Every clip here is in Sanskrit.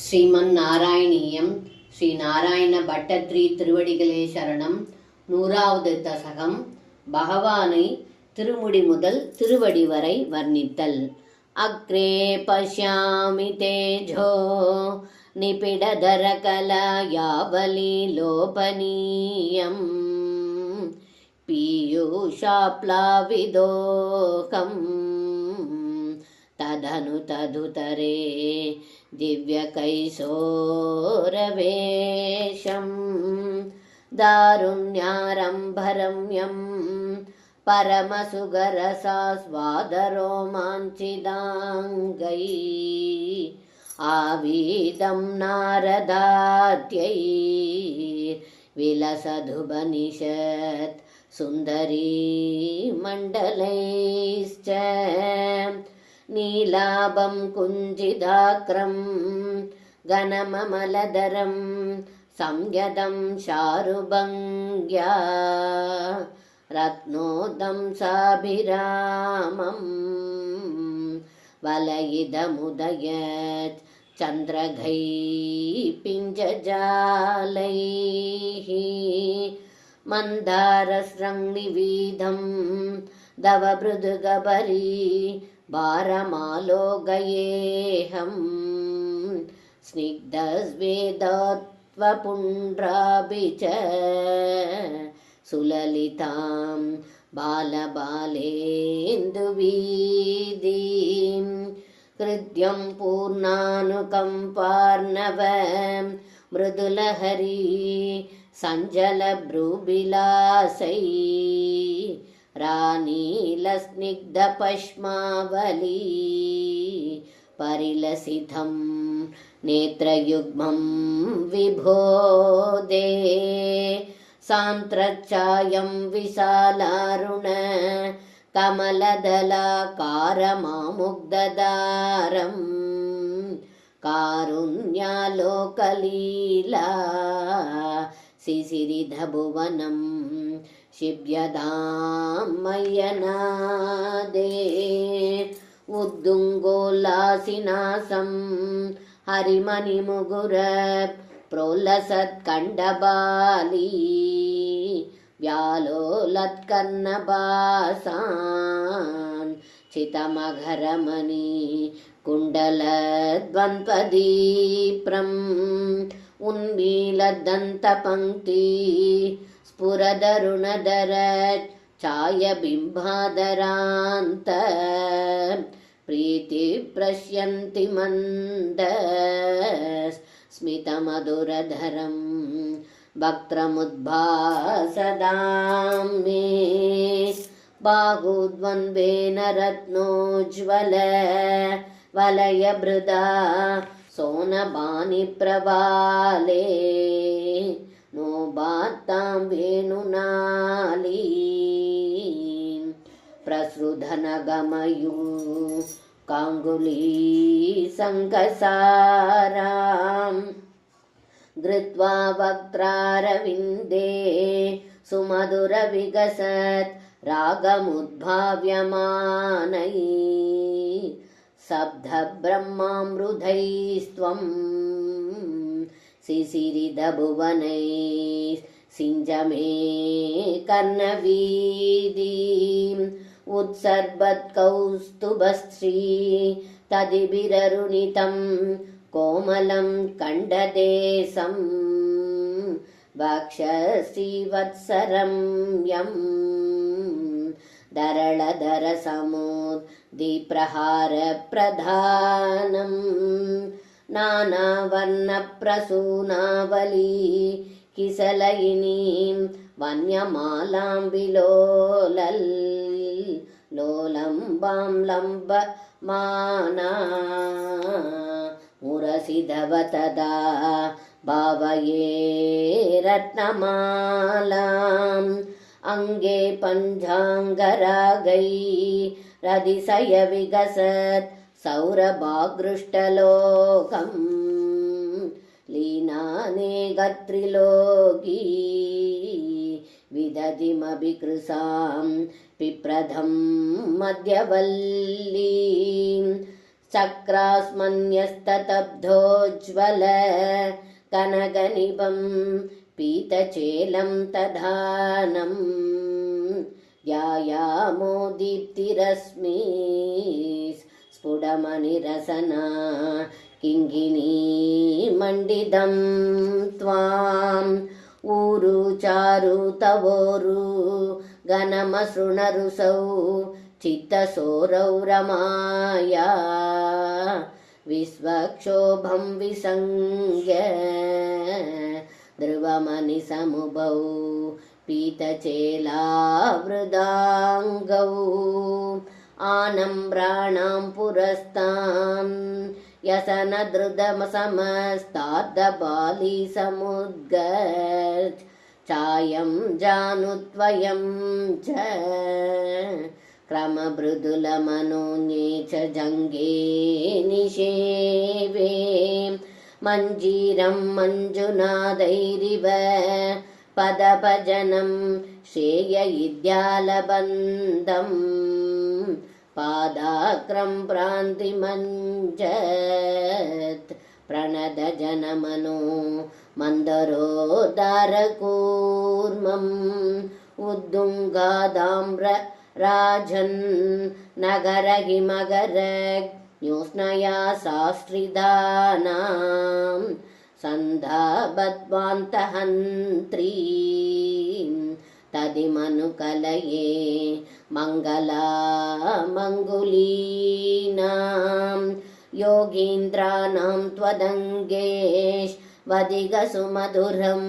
ஸ்ரீமன்னாராயணீயம் ஸ்ரீ நாராயண பட்டத்ரி திருவடிகளே சரணம். 100வது தசகம். பகவானை திருமுடி முதல் திருவடி வரை வர்ணித்தல். அக்ரே பஷ்யாமி தேஜோ நிபிடதர கலயாவலி லோபனீயம் பீயூஷாப்லாவிதோகம் ததனு ததுதரே दिव्यकैशोरवेशं दारुण्यारम्भरम्यं परमसुगरसास्वादरोमाञ्चिदाङ्गै आवीदं नारदाद्यैर्विलसधुबनिषत् सुन्दरी मण्डलैश्च नीलाभं कुञ्जिदाक्रं घनममलधरं संयदं शारुभङ्ग्या रत्नोदं साभिरामं वलयिदमुदयत् चन्द्रघैः पिञ्जजालैः मन्दारसृङ्निवीधं दवमृदुगबरी भारमालोकयेऽहं स्निग्धस्वेदत्वपुण्ड्राभि च सुललितां बालबालेन्दुवीदीं हृद्यं पूर्णानुकम्पार्णव मृदुलहरी सञ्जलभ्रूविलासै रानीलस्निग्धपश्मावली परिलसितं नेत्रयुग्मं विभोदे सान्द्रच्छायं विशालारुण कमलदलाकारमामुग्धदारं कारुण्यालोकलीला शिशिरिधभुवनं शिव्यदां मय्यनादे उद्दुङ्गोल्लासिनासं हरिमणिमुगुर प्रोल्लसत्कण्डबाली व्यालोलत्कर्णभासान् चितमघरमणि कुण्डलद्वन्द्वदीप्रम् उन्मीलदन्तपङ्क्ति स्फुरदरुणधर छायबिम्बादरान्त प्रीतिप्रश्यन्ति मन्द स्मितमधुरधरं वक्त्रमुद्भासदां मे बाहुद्वन्द्वेन रत्नोज्ज्वल वलयभृदा सोनबानि प्रवाले नोबात्तां वेणुनालीं प्रसृधनगमयू काङ्गुली सङ्गसारां धृत्वा वक्त्रारविन्दे सुमधुरविगसत् रागमुद्भाव्यमानैः सब्धब्रह्मामृतैस्त्वं शिशिरिधभुवनैः सिञ्जमे कर्णवीदीम् उत्सर्पत्कौस्तुभश्री तदिभिररुणितं कोमलं कण्डदेशं वक्षश्रीवत्सरम्यं दरळधरसमुद्दीप्रहारप्रधानं नानावर्णप्रसूनावली किसलयिनीं वन्यमालां विलोलल् लोलम्बां लम्बमाना मुरसिधव तदा भावये रत्नमालाम् अङ्गे पञ्चाङ्गरागै रदिशय विगसत् सौरभागृष्टलोकं लीनानेगत्रिलोकी विदधिमभिकृसां पिप्रधं मध्यवल्लीं चक्रास्मन्यस्ततब्धोज्ज्वल कनगनिभं पीतचेलं तधानं ध्यायामो दीप्तिरश्मि स्फुटमणिरसना किङ्गिनी मण्डितं त्वाम् ऊरु चारु तवोरु गणमसृणरुसौ चित्तसोरौ रमाया विश्वक्षोभं विसङ्ग्य ध्रुवमणिसमुभौ पीतचेलावृदाङ्गौ आनम्राणां पुरस्तां यसनधृतमसमस्तार्धबाली समुद्गत् चायं जानुत्वयं च क्रममृदुलमनोन्ये च जङ्गे निषेवे मञ्जीरं मञ्जुनादैरिव पदभजनं श्रेययिद्यालबन्धम् पादाक्रं प्रान्तिमञ्जत् प्रणदजनमनो मन्दरोदारकूर्मम् उद्दुङ्गादाम्र राजन् नगरहिमगर न्योष्णया साश्रिदानां सन्धाबद्वान्तहन्त्री तदिमनुकलये मङ्गलामङ्गुलीनां योगीन्द्राणां त्वदङ्गेश वदिगसुमधुरं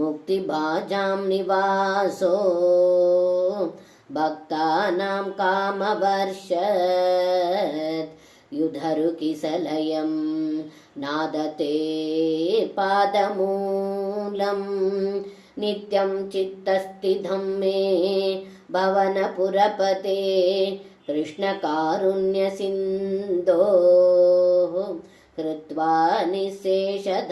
मुक्तिभाजां निवासो भक्तानां कामवर्षत् युधरुकिसलयं नादते पादमूलम् नित्यं चित्तस्थितं मे भवनपुरपते कृष्णकारुण्यसिन्धो कृत्वा निःशेषधापान्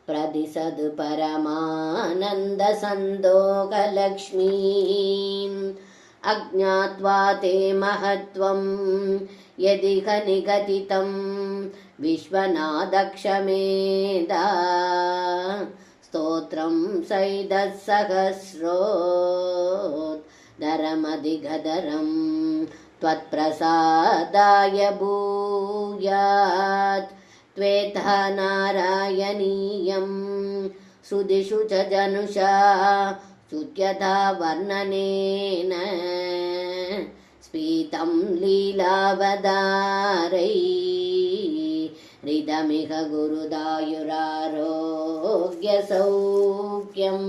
प्रदिशतु परमानन्दसन्दोहलक्ष्मीम् अज्ञात्वा ते महत्त्वं यदिह निगदितं विश्वनादक्षमेधा स्तोत्रं सैदत्सहस्रोद्धरमधिगधरं त्वत्प्रसादाय भूयात् त्वेधा नारायणीयं सुदिषु च जनुषा स्तुत्यथा वर्णनेन स्फीतं लीलावदारै हृदमिह गुरुदायुरारोग्यसौख्यं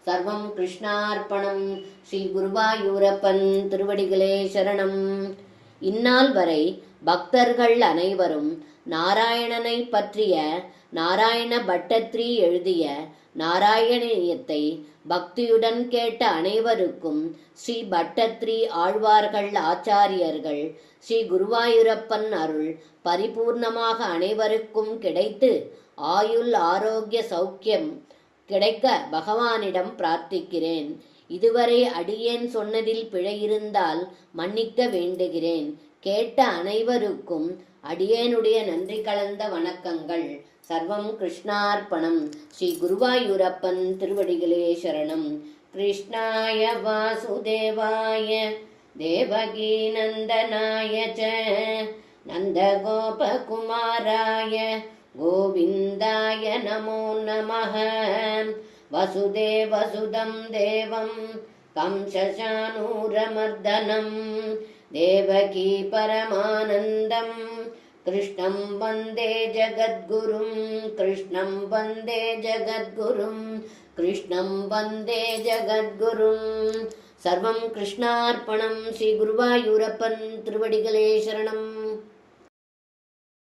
सर्वं कृष्णार्पणं ஸ்ரீ குருவாயூரப்பன் திருவடிகளே சரணம். இந்நாள் வரை பக்தர்கள் அனைவரும் நாராயணனை பற்றிய நாராயண பட்டத்ரி எழுதிய நாராயணியத்தை பக்தியுடன் கேட்ட அனைவருக்கும் ஸ்ரீ பட்டத்ரி ஆழ்வார்கள் ஆச்சாரியர்கள் ஸ்ரீ குருவாயூரப்பன் அருள் பரிபூர்ணமாக அனைவருக்கும் கிடைத்து ஆயுள் ஆரோக்கிய சௌக்கியம் கிடைக்க பகவானிடம் பிரார்த்திக்கிறேன். இதுவரை அடியேன் சொன்னதில் பிழை இருந்தால் மன்னிக்க வேண்டுகிறேன். கேட்ட அனைவருக்கும் அடியேனுடைய நன்றி கலந்த வணக்கங்கள். சர்வம் கிருஷ்ணார்ப்பணம். ஸ்ரீ குருவாயூரப்பன் திருவடிகளே சரணம். கிருஷ்ணாய வாசுதேவாய தேவகி நந்தனாய ச நந்தகோபகுமாராய கோவிந்தாய நமோ நமः. வசுதேவசுதம் தேவம் கம்சசானூரமர்தனம் தேவகி பரமானந்தம் கிருஷ்ணம் வந்தே ஜகத்குரும் கிருஷ்ணம் வந்தே ஜகத்குரும் கிருஷ்ணம் வந்தே ஜகத்குரும். சர்வம் கிருஷ்ணார்ப்பணம். ஸ்ரீ குருவாயூரப்பன் திருவடிகளே சரணம்.